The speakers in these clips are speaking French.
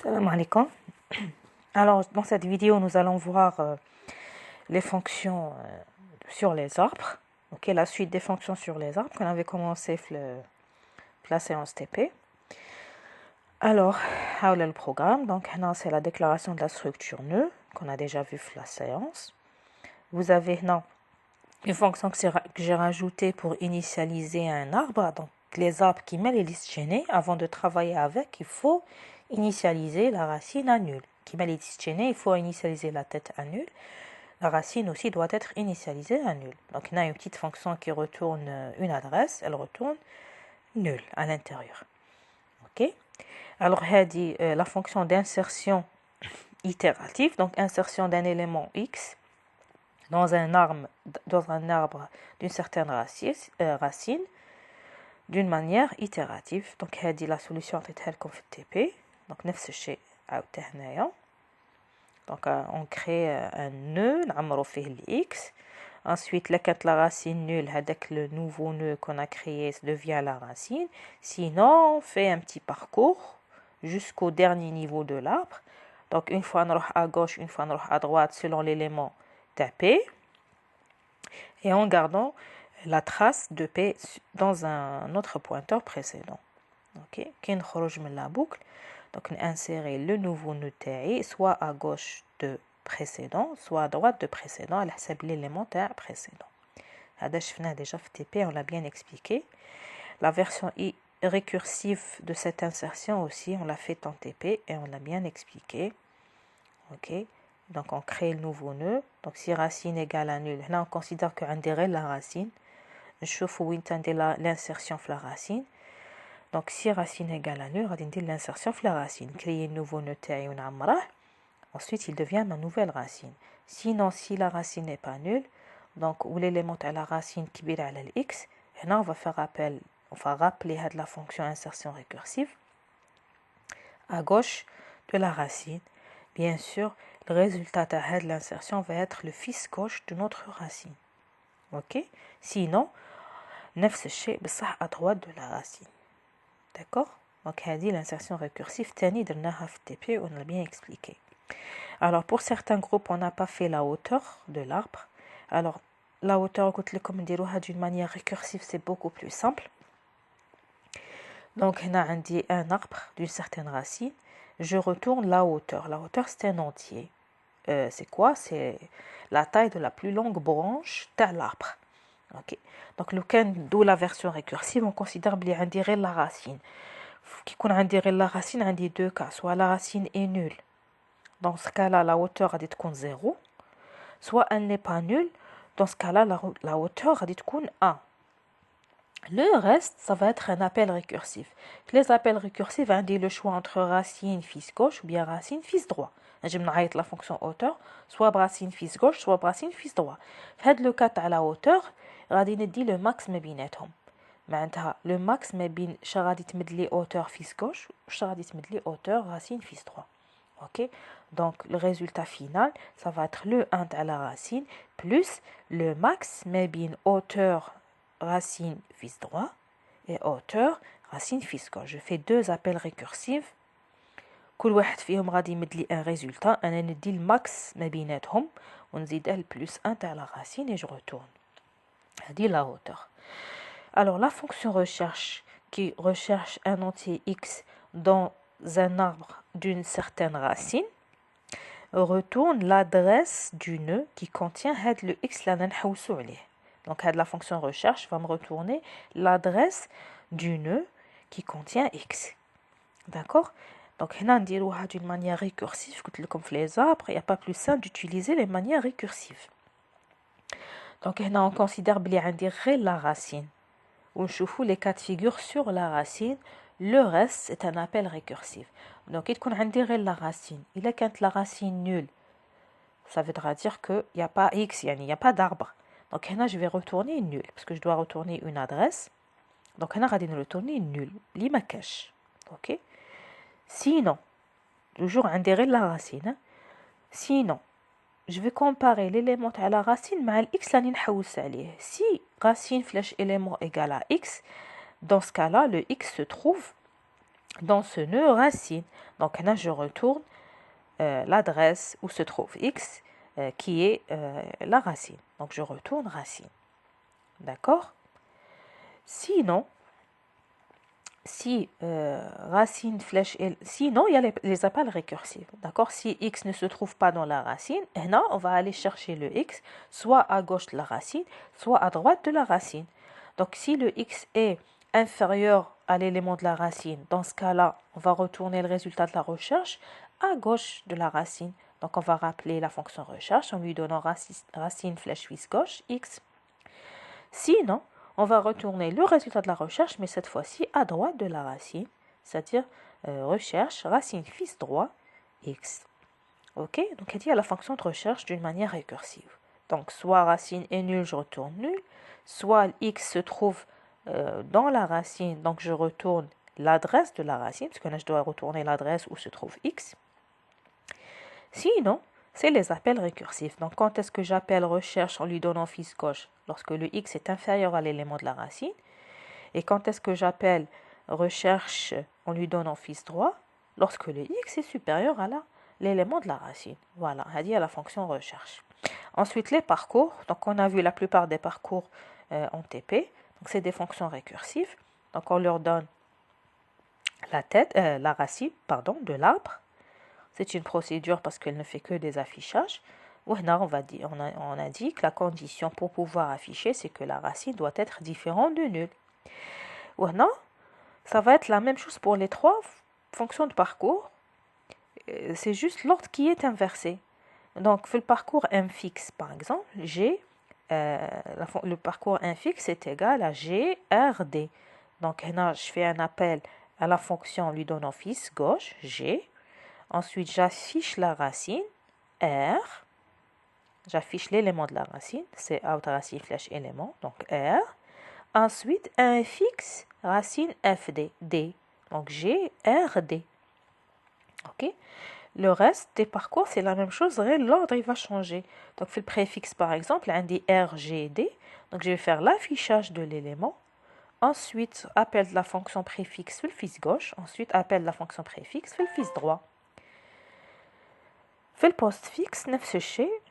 Salam alaikum. Alors, dans cette vidéo, nous allons voir les fonctions sur les arbres. Ok, la suite des fonctions sur les arbres qu'on avait commencé la séance TP. Alors, le programme. Donc, là, c'est la déclaration de la structure nœud qu'on a déjà vu la séance. Vous avez une fonction que j'ai rajoutée pour initialiser un arbre. Donc, les arbres qui mettent les listes chaînées, avant de travailler avec, il faut initialiser la racine à nul. Qui met les listes chaînées, il faut initialiser la tête à nul. La racine aussi doit être initialisée à nul. Donc, il y a une petite fonction qui retourne une adresse, elle retourne nul à l'intérieur. Ok. Alors, la fonction d'insertion itérative, donc insertion d'un élément X dans un arbre d'une certaine racine d'une manière itérative. Donc, la solution est comme TP. Donc, نفس الشيء عاودته هنايا. Donc, on crée un nœud, نعمرو فيه ال X. Ensuite, la racine nulle, avec le nouveau nœud qu'on a créé devient la racine. Sinon, on fait un petit parcours jusqu'au dernier niveau de l'arbre. Donc, une fois on va à gauche, une fois on va à droite, selon l'élément tapé. Et en gardant la trace de P dans un autre pointeur précédent. Ok, qui نخرج من la boucle. Donc, on insérer le nouveau nœud taillé, soit à gauche de précédent, soit à droite de précédent, à l'élément précédent. هذا شفناه déjà في TP, on l'a bien expliqué. La version récursive de cette insertion aussi, on l'a fait en TP et on l'a bien expliqué. Ok, donc on crée le nouveau nœud. Donc, si racine égale à nul, là on considère qu'on dirait la racine. نشوف وين تندير l'insertion في la racine. Donc, si racine égale à nul, on va dire l'insertion في la racine. Créer un nouveau nœud تاعي ونعمره. Ensuite, il devient ma nouvelle racine. Sinon, si la racine n'est pas nulle, donc où l'élément à la racine qui est à x, et là, on va rappeler la fonction insertion récursive à gauche de la racine. Bien sûr, le résultat de l'insertion va être le fils gauche de notre racine. Ok? Sinon, نفس الشيء بصح à droite de la racine. D'accord? Donc, l'insertion récursive, tani درناها في TP, on l'a bien expliqué. Alors, pour certains groupes, on n'a pas fait la hauteur de l'arbre. Alors, la hauteur, comme d'une manière récursive, c'est beaucoup plus simple. Donc, on a un arbre d'une certaine racine. Je retourne la hauteur. La hauteur, c'est un entier. C'est quoi? C'est la taille de la plus longue branche de l'arbre. Ok. Donc, d'où la version récursive, on considère bien la racine. Qui qu'on a la racine, on dit deux cas. Soit la racine est nulle. Dans ce cas-là, la hauteur a dit qu'on 0. Soit elle n'est pas nulle. Dans ce cas-là, la hauteur a dit qu'on 1. Le reste, ça va être un appel récursif. Les appels récursifs, on dit le choix entre racine fils gauche ou bien racine fils droit. Je vais la fonction hauteur, soit racine fils gauche, soit racine fils droit. Dans le cas à la hauteur, on va dire le max ما بيناتهم. معناتها le max ما بين غادي تمد لي hauteur fils gauche و غادي تمد لي hauteur racine fils droit. Ok, donc le résultat final, ça va être le 1 à la racine plus le max ما بين hauteur racine fils droit et hauteur racine fils gauche. Je fais deux appels récursifs. كل واحد فيهم غادي يمد لي un résultat. انا ندي الماكس ما بيناتهم ونزيد l plus 1 à la racine et je retourne. هذه la hauteur. Alors la fonction recherche qui recherche un entier x dans un arbre d'une certaine racine retourne l'adresse du nœud qui contient le x là نحوسو عليه. Donc la fonction recherche va me retourner l'adresse du nœud qui contient x. D'accord? Donc on نديروها d'une manière récursive. Comme les arbres, il n'y a pas plus simple d'utiliser les manières récursives. Donc on considère bien la racine. On choufou les cas de figure sur la racine. Le reste, c'est un appel récursif. Donc, il qu'on a la racine. Il est quand la racine nulle. Ça voudra dire qu'il n'y a pas x, il n'y a pas d'arbre. Donc, là, je vais retourner nul. Parce que je dois retourner une adresse. Donc, là, je vais retourner nul. Lima cache. Ok? Sinon, toujours indirer la racine. Sinon, je vais comparer l'élément à la racine avec x là نحوس عليه. Si racine flèche élément égale à x, dans ce cas-là, le x se trouve dans ce nœud racine. Donc là, je retourne l'adresse où se trouve x, qui est la racine. Donc je retourne racine. D'accord? Sinon, si racine flèche sinon il y a les appels récursifs. D'accord? Si x ne se trouve pas dans la racine, là, on va aller chercher le x soit à gauche de la racine, soit à droite de la racine. Donc si le x est inférieur à l'élément de la racine, dans ce cas-là, on va retourner le résultat de la recherche à gauche de la racine. Donc on va rappeler la fonction recherche en lui donnant racine flèche vis gauche x. Sinon, on va retourner le résultat de la recherche, mais cette fois-ci à droite de la racine, c'est-à-dire recherche racine vis droit x. Ok? Donc il y a la fonction de recherche d'une manière récursive. Donc soit racine est nulle, je retourne nul, soit x se trouve dans la racine, donc je retourne l'adresse de la racine, parce que là je dois retourner l'adresse où se trouve x. Sinon, c'est les appels récursifs. Donc quand est-ce que j'appelle recherche en lui donnant vis gauche? Lorsque le x est inférieur à l'élément de la racine. Et quand est-ce que j'appelle recherche en lui donnant vis droit? Lorsque le x est supérieur à l'élément de la racine. Voilà, c'est-à-dire la fonction recherche. Ensuite, les parcours. Donc on a vu la plupart des parcours en TP. Donc c'est des fonctions récursives. Donc on leur donne la racine de l'arbre. C'est une procédure parce qu'elle ne fait que des affichages. On a dit que la condition pour pouvoir afficher, c'est que la racine doit être différente de nul. Ça va être la même chose pour les trois fonctions de parcours. C'est juste l'ordre qui est inversé. Donc, le parcours m fixe, par exemple, le parcours m fixe est égal à grd. Donc, là, je fais un appel à la fonction en lui donnant vis gauche, g. Ensuite, j'affiche la racine, R. J'affiche l'élément de la racine, c'est out racine flèche élément, donc R. Ensuite, un fixe, racine FD, D. Donc G, R, D. OK? Le reste des parcours, c'est la même chose, l'ordre, il va changer. Donc, le préfixe, par exemple, un dit R, G, D. Donc, je vais faire l'affichage de l'élément. Ensuite, appel de la fonction préfixe, le fils gauche. Ensuite, appel de la fonction préfixe, le fils droit. في البوست فيكس نفس الشيء.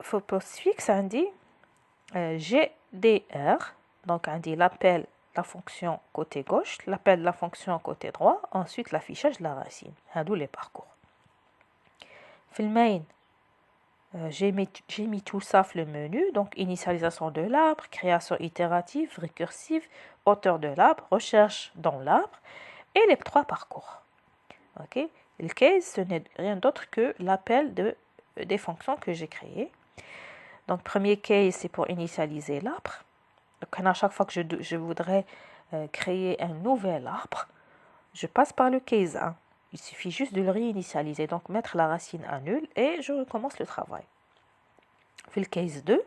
في البوست فيكس عندي GDR, donc عندي l'appel la fonction côté gauche, l'appel de la fonction côté droit, ensuite l'affichage de la racine. هادو les parcours. في المين j'ai mis tout ça dans le menu, donc initialisation de l'arbre, création itérative, récursive, hauteur de l'arbre, recherche dans l'arbre et les trois parcours. Ok? Le case, ce n'est rien d'autre que l'appel des fonctions que j'ai créées. Donc, premier case, c'est pour initialiser l'arbre. Donc, à chaque fois que je voudrais créer un nouvel arbre, je passe par le case 1. Il suffit juste de le réinitialiser, donc mettre la racine à nul et je recommence le travail. Puis le case 2,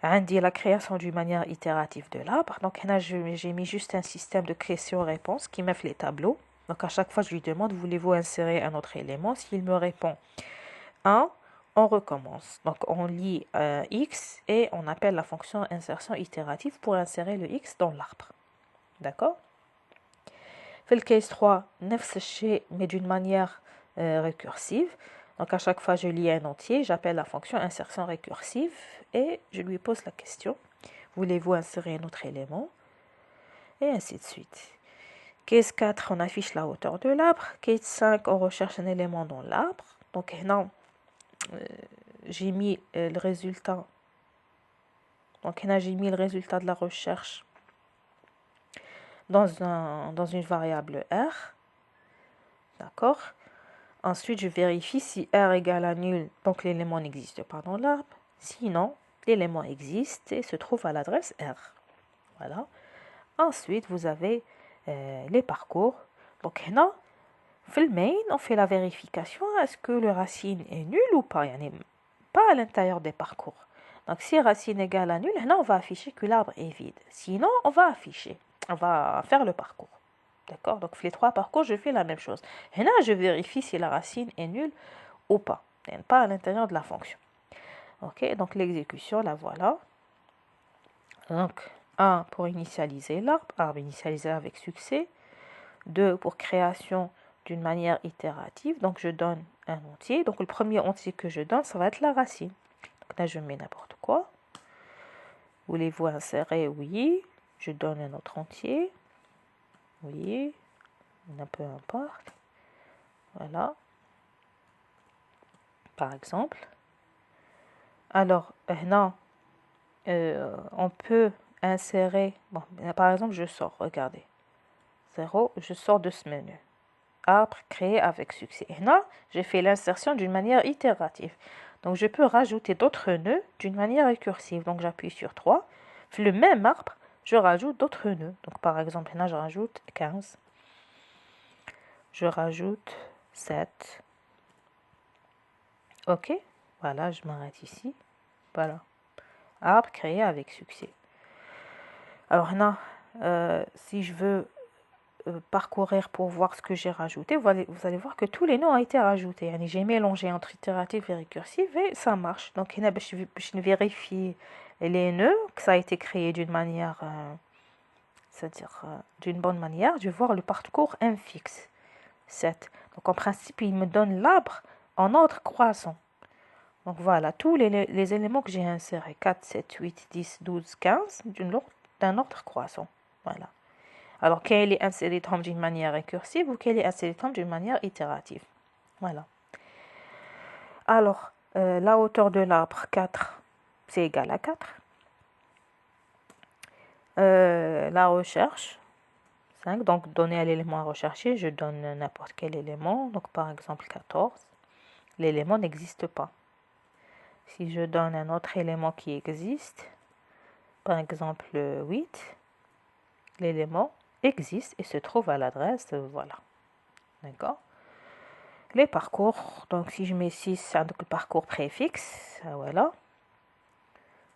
عندي la création d'une manière itérative de l'arbre. Donc, là, j'ai mis juste un système de question-réponse qui me fait les tableaux. Donc, à chaque fois, je lui demande, voulez-vous insérer un autre élément? S'il me répond 1, on recommence. Donc, on lit x et on appelle la fonction insertion itérative pour insérer le x dans l'arbre. D'accord? Fait le case 3, نفس الشيء, mais d'une manière récursive. Donc, à chaque fois, je lis un entier, j'appelle la fonction insertion récursive et je lui pose la question. Voulez-vous insérer un autre élément? Et ainsi de suite. Case 4, on affiche la hauteur de l'arbre. Case 5, on recherche un élément dans l'arbre. Donc, là, j'ai mis le résultat. Donc, là, j'ai mis le résultat de la recherche dans une variable R. D'accord? Ensuite, je vérifie si R égale à nul, donc l'élément n'existe pas dans l'arbre. Sinon, l'élément existe et se trouve à l'adresse R. Voilà. Ensuite, vous avez les parcours. Donc, là, في main, on fait la vérification, est-ce que le racine est nul ou pas, pas à l'intérieur des parcours. Donc, si racine égale à nul, là, on va afficher que l'arbre est vide. Sinon, on va faire le parcours. D'accord? Donc, les trois parcours, je fais la même chose. Et là, je vérifie si la racine est nulle ou pas. Pas à l'intérieur de la fonction. Ok? Donc, l'exécution, la voilà. Donc, 1 pour initialiser l'arbre, arbre initialisé avec succès. 2 pour création d'une manière itérative, donc je donne un entier. Donc le premier entier que je donne, ça va être la racine. Donc là, je mets n'importe quoi. Voulez-vous insérer? Oui. Je donne un autre entier. Oui. Peu importe. Voilà. Par exemple. Alors, non. On peut insérer... Bon, par exemple, je sors. Regardez. 0. Je sors de ce menu. Arbre créé avec succès. Et là, j'ai fait l'insertion d'une manière itérative. Donc, je peux rajouter d'autres nœuds d'une manière récursive. Donc, j'appuie sur 3. Le même arbre, je rajoute d'autres nœuds. Donc, par exemple, là, je rajoute 15. Je rajoute 7. OK. Voilà, je m'arrête ici. Voilà. Arbre créé avec succès. Alors, là, si je veux parcourir pour voir ce que j'ai rajouté, vous allez voir que tous les nœuds ont été rajoutés. J'ai mélangé entre itératif et récursif et ça marche. Donc, je vérifie les nœuds, que ça a été créé d'une manière, c'est-à-dire d'une bonne manière. Je vais voir le parcours infixe. 7. Donc, en principe, il me donne l'arbre en ordre croissant. Donc, voilà, tous les éléments que j'ai insérés, 4, 7, 8, 10, 12, 15, d'un ordre croissant. Voilà. Alors, quel est inséré d'une manière récursive ou quel est inséré d'une manière itérative. Voilà. Alors, la hauteur de l'arbre, 4, c'est égal à 4. La recherche, 5. Donc, donner à l'élément à rechercher, je donne n'importe quel élément. Donc, par exemple, 14. L'élément n'existe pas. Si je donne un autre élément qui existe, par exemple 8, l'élément existe et se trouve à l'adresse, voilà. D'accord? Les parcours, donc si je mets 6, c'est un parcours préfixe, voilà.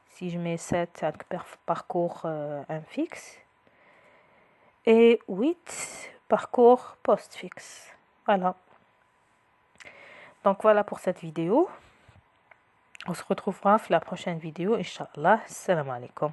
Si je mets 7, c'est un parcours infixe. Et 8, parcours postfixe. Voilà. Donc voilà pour cette vidéo. On se retrouvera pour la prochaine vidéo, Inch'Allah. Salam alaikum.